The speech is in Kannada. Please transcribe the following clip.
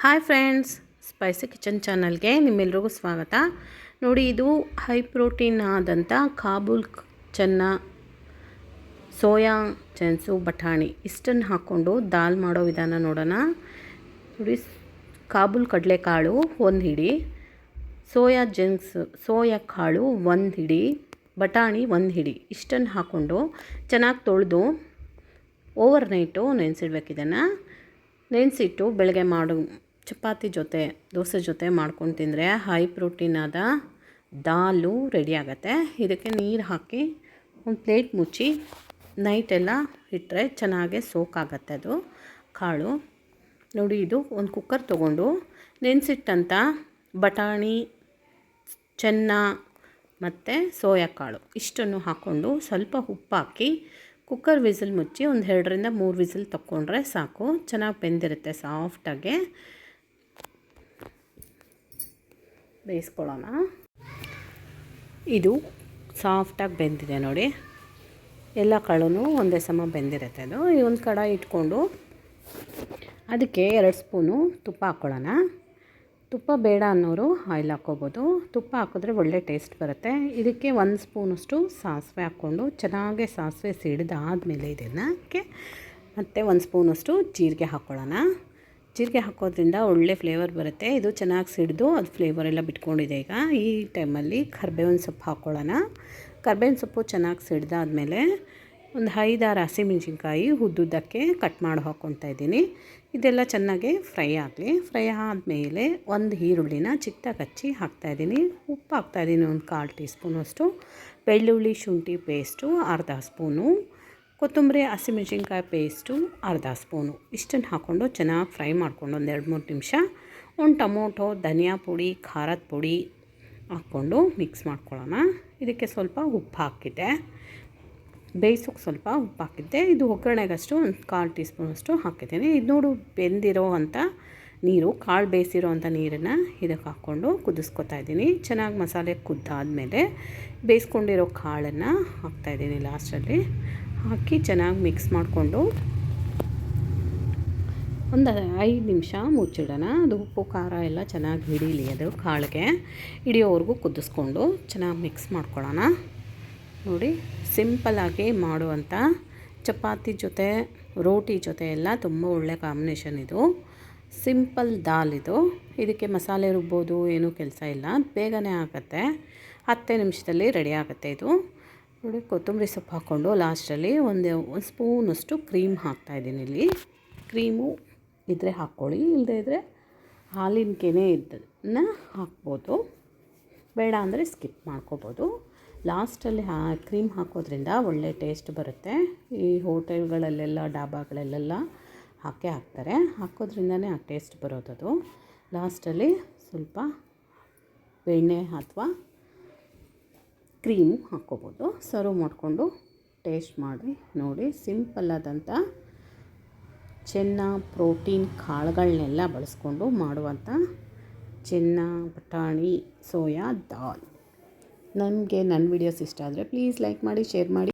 ಹಾಯ್ ಫ್ರೆಂಡ್ಸ್, ಸ್ಪೈಸಿ ಕಿಚನ್ ಚಾನಲ್ಗೆ ನಿಮ್ಮೆಲ್ರಿಗೂ ಸ್ವಾಗತ. ನೋಡಿ, ಇದು ಹೈ ಪ್ರೋಟೀನ್ ಆದಂಥ ಕಾಬೂಲ್ ಚೆನ್ನ, ಸೋಯಾ ಚೆನ್ಸು, ಬಟಾಣಿ ಇಷ್ಟನ್ನು ಹಾಕ್ಕೊಂಡು ದಾಲ್ ಮಾಡೋ ವಿಧಾನ ನೋಡೋಣ. ನೋಡಿ, ಕಾಬೂಲ್ ಕಡಲೆಕಾಳು 1 ಹಿಡಿ, ಸೋಯಾ ಕಾಳು 1 ಹಿಡಿ, ಬಟಾಣಿ 1 ಹಿಡಿ ಇಷ್ಟನ್ನು ಹಾಕ್ಕೊಂಡು ಚೆನ್ನಾಗಿ ತೊಳೆದು ಓವರ್ನೈಟು ನೆನೆಸಿಡ್ಬೇಕು. ಇದನ್ನು ನೆನೆಸಿಟ್ಟು ಬೆಳಗ್ಗೆ ಚಪಾತಿ ಜೊತೆ, ದೋಸೆ ಜೊತೆ ಮಾಡ್ಕೊಂಡು ತಿಂದರೆ ಹೈ ಪ್ರೋಟೀನ್ ಆದ ದಾಲು ರೆಡಿ ಆಗುತ್ತೆ. ಇದಕ್ಕೆ ನೀರು ಹಾಕಿ ಒಂದು ಪ್ಲೇಟ್ ಮುಚ್ಚಿ ನೈಟೆಲ್ಲ ಇಟ್ಟರೆ ಚೆನ್ನಾಗೆ ಸೋಕಾಗತ್ತೆ ಅದು ಕಾಳು. ನೋಡಿ, ಇದು ಒಂದು ಕುಕ್ಕರ್ ತೊಗೊಂಡು ನೆನೆಸಿಟ್ಟಂಥ ಬಟಾಣಿ, ಚೆನ್ನ ಮತ್ತು ಸೋಯಾ ಕಾಳು ಇಷ್ಟನ್ನು ಹಾಕ್ಕೊಂಡು ಸ್ವಲ್ಪ ಉಪ್ಪು ಹಾಕಿ ಕುಕ್ಕರ್ ವಿಸಿಲ್ ಮುಚ್ಚಿ ಒಂದು 2ರಿಂದ 3 ವಿಸಿಲ್ ತಗೊಂಡ್ರೆ ಸಾಕು. ಚೆನ್ನಾಗಿ ಬೆಂದಿರುತ್ತೆ, ಸಾಫ್ಟಾಗಿ ಬೇಯಿಸ್ಕೊಳ್ಳೋಣ. ಇದು ಸಾಫ್ಟಾಗಿ ಬೆಂದಿದೆ ನೋಡಿ, ಎಲ್ಲ ಕಾಳು ಒಂದೇ ಸಮ ಬೆಂದಿರುತ್ತೆ. ಅದು ಈ ಒಂದು ಕಡಾಯಿ ಇಟ್ಕೊಂಡು ಅದಕ್ಕೆ 2 ಸ್ಪೂನು ತುಪ್ಪ ಹಾಕ್ಕೊಳ್ಳೋಣ. ತುಪ್ಪ ಬೇಡ ಅನ್ನೋರು ಆಯಿಲ್ ಹಾಕ್ಕೋಬೋದು. ತುಪ್ಪ ಹಾಕಿದ್ರೆ ಒಳ್ಳೆ ಟೇಸ್ಟ್ ಬರುತ್ತೆ. ಇದಕ್ಕೆ 1 ಸ್ಪೂನಷ್ಟು ಸಾಸಿವೆ ಹಾಕ್ಕೊಂಡು ಚೆನ್ನಾಗಿ ಸಾಸಿವೆ ಸಿಡಿದಾದಮೇಲೆ ಇದಕ್ಕೆ ಮತ್ತು 1 ಸ್ಪೂನಷ್ಟು ಜೀರಿಗೆ ಹಾಕ್ಕೊಳ್ಳೋಣ. ಜೀರಿಗೆ ಹಾಕೋದ್ರಿಂದ ಒಳ್ಳೆ ಫ್ಲೇವರ್ ಬರುತ್ತೆ. ಇದು ಚೆನ್ನಾಗಿ ಸಿಡಿದು ಅದು ಫ್ಲೇವರೆಲ್ಲ ಬಿಟ್ಕೊಂಡಿದೆ. ಈಗ ಈ ಟೈಮಲ್ಲಿ ಕರಿಬೇವಿನ ಸೊಪ್ಪು ಹಾಕ್ಕೊಳ್ಳೋಣ. ಕರಿಬೇವಿನ ಸೊಪ್ಪು ಚೆನ್ನಾಗಿ ಸಿಡಿದಾದ್ಮೇಲೆ ಒಂದು 5-6 ಹಸಿಮೆಣಸಿನ್ಕಾಯಿ ಉದ್ದುದ್ದಕ್ಕೆ ಕಟ್ ಮಾಡಿ ಹಾಕ್ಕೊತಾ ಇದ್ದೀನಿ. ಇದೆಲ್ಲ ಚೆನ್ನಾಗಿ ಫ್ರೈ ಆಗಲಿ. ಫ್ರೈ ಆದಮೇಲೆ 1 ಈರುಳ್ಳಿನ ಚಿಕ್ಕದಾಗಿ ಹಚ್ಚಿ ಹಾಕ್ತಾಯಿದ್ದೀನಿ. ಉಪ್ಪು ಹಾಕ್ತಾಯಿದ್ದೀನಿ, ಒಂದು 1/4 ಟೀ ಸ್ಪೂನಷ್ಟು. ಬೆಳ್ಳುಳ್ಳಿ ಶುಂಠಿ ಪೇಸ್ಟು ಅರ್ಧ ಸ್ಪೂನು, ಕೊತ್ತಂಬರಿ ಹಸಿಮೆಣಸಿನ್ಕಾಯಿ ಪೇಸ್ಟು ಅರ್ಧ ಸ್ಪೂನು ಇಷ್ಟನ್ನು ಹಾಕ್ಕೊಂಡು ಚೆನ್ನಾಗಿ ಫ್ರೈ ಮಾಡ್ಕೊಂಡು ಒಂದು 2-3 ನಿಮಿಷ ಒಂದು ಟೊಮೊಟೊ, ಧನಿಯಾ ಪುಡಿ, ಖಾರದ ಪುಡಿ ಹಾಕ್ಕೊಂಡು ಮಿಕ್ಸ್ ಮಾಡ್ಕೊಳ್ಳೋಣ. ಇದಕ್ಕೆ ಸ್ವಲ್ಪ ಉಪ್ಪು ಹಾಕಿದ್ದೆ, ಬೇಯಿಸೋಕ್ಕೆ ಸ್ವಲ್ಪ ಉಪ್ಪು ಹಾಕಿದ್ದೆ. ಇದು ಒಗ್ಗರಣೆಗಷ್ಟು ಒಂದು 1/4 ಟೀ ಸ್ಪೂನಷ್ಟು ಹಾಕಿದ್ದೀನಿ. ಇದು ನೋಡು, ಬೆಂದಿರೋ ಅಂಥ ನೀರು, ಕಾಳು ಬೇಯಿಸಿರೋ ಅಂಥ ನೀರನ್ನು ಇದಕ್ಕೆ ಹಾಕ್ಕೊಂಡು ಕುದಿಸ್ಕೊತಾ ಇದ್ದೀನಿ. ಚೆನ್ನಾಗಿ ಮಸಾಲೆ ಕುದ್ದಾದಮೇಲೆ ಬೇಯಿಸ್ಕೊಂಡಿರೋ ಕಾಳನ್ನು ಹಾಕ್ತಾಯಿದ್ದೀನಿ. ಲಾಸ್ಟಲ್ಲಿ ಹಾಕಿ ಚೆನ್ನಾಗಿ ಮಿಕ್ಸ್ ಮಾಡಿಕೊಂಡು ಒಂದು 5 ನಿಮಿಷ ಮುಚ್ಚಿಡೋಣ. ಅದು ಉಪ್ಪು ಖಾರ ಎಲ್ಲ ಚೆನ್ನಾಗಿ ಹಿಡೀಲಿ, ಅದು ಕಾಳಿಗೆ ಹಿಡಿಯೋವರೆಗೂ ಕುದಿಸ್ಕೊಂಡು ಚೆನ್ನಾಗಿ ಮಿಕ್ಸ್ ಮಾಡ್ಕೊಳ್ಳೋಣ. ನೋಡಿ, ಸಿಂಪಲ್ಲಾಗಿ ಮಾಡುವಂಥ ಚಪಾತಿ ಜೊತೆ, ರೋಟಿ ಜೊತೆ ಎಲ್ಲ ತುಂಬ ಒಳ್ಳೆ ಕಾಂಬಿನೇಷನ್ ಇದು. ಸಿಂಪಲ್ ದಾಲ್ ಇದು. ಇದಕ್ಕೆ ಮಸಾಲೆ ರುಬ್ಬೋದು ಏನೂ ಕೆಲಸ ಇಲ್ಲ, ಬೇಗನೆ ಆಗುತ್ತೆ. 10 ನಿಮಿಷದಲ್ಲಿ ರೆಡಿ ಆಗುತ್ತೆ ಇದು. ನೋಡಿ, ಕೊತ್ತಂಬರಿ ಸೊಪ್ಪು ಹಾಕ್ಕೊಂಡು ಲಾಸ್ಟಲ್ಲಿ ಒಂದು ಸ್ಪೂನಷ್ಟು ಕ್ರೀಮ್ ಹಾಕ್ತಾಯಿದ್ದೀನಿ. ಇಲ್ಲಿ ಕ್ರೀಮು ಇದ್ದರೆ ಹಾಕ್ಕೊಳ್ಳಿ, ಇಲ್ಲದೇ ಇದ್ದರೆ ಹಾಲಿನ ಕೆನೆ ಇದನ್ನು ಹಾಕ್ಬೋದು, ಬೇಡ ಅಂದರೆ ಸ್ಕಿಪ್ ಮಾಡ್ಕೋಬೋದು. ಲಾಸ್ಟಲ್ಲಿ ಕ್ರೀಮ್ ಹಾಕೋದ್ರಿಂದ ಒಳ್ಳೆ ಟೇಸ್ಟ್ ಬರುತ್ತೆ. ಈ ಹೋಟೆಲ್ಗಳಲ್ಲೆಲ್ಲ, ಡಾಬಾಗಳಲ್ಲೆಲ್ಲ ಹಾಕ್ತಾರೆ, ಹಾಕೋದ್ರಿಂದನೇ ಆ ಟೇಸ್ಟ್ ಬರೋದದು. ಲಾಸ್ಟಲ್ಲಿ ಸ್ವಲ್ಪ ಬೆಣ್ಣೆ ಅಥವಾ ಕ್ರೀಮ್ ಹಾಕ್ಕೋಬೋದು. ಸರ್ವ್ ಮಾಡಿಕೊಂಡು ಟೇಸ್ಟ್ ಮಾಡಿ ನೋಡಿ. ಸಿಂಪಲ್ಲಾದಂಥ ಚೆನ್ನ ಪ್ರೋಟೀನ್ ಕಾಳುಗಳನ್ನೆಲ್ಲ ಬಳಸ್ಕೊಂಡು ಮಾಡುವಂಥ ಚೆನ್ನ, ಬಟಾಣಿ, ಸೋಯಾ ದಾಲ್. ನನ್ನ ವಿಡಿಯೋಸ್ ಇಷ್ಟ ಆದರೆ ಪ್ಲೀಸ್ ಲೈಕ್ ಮಾಡಿ, ಶೇರ್ ಮಾಡಿ.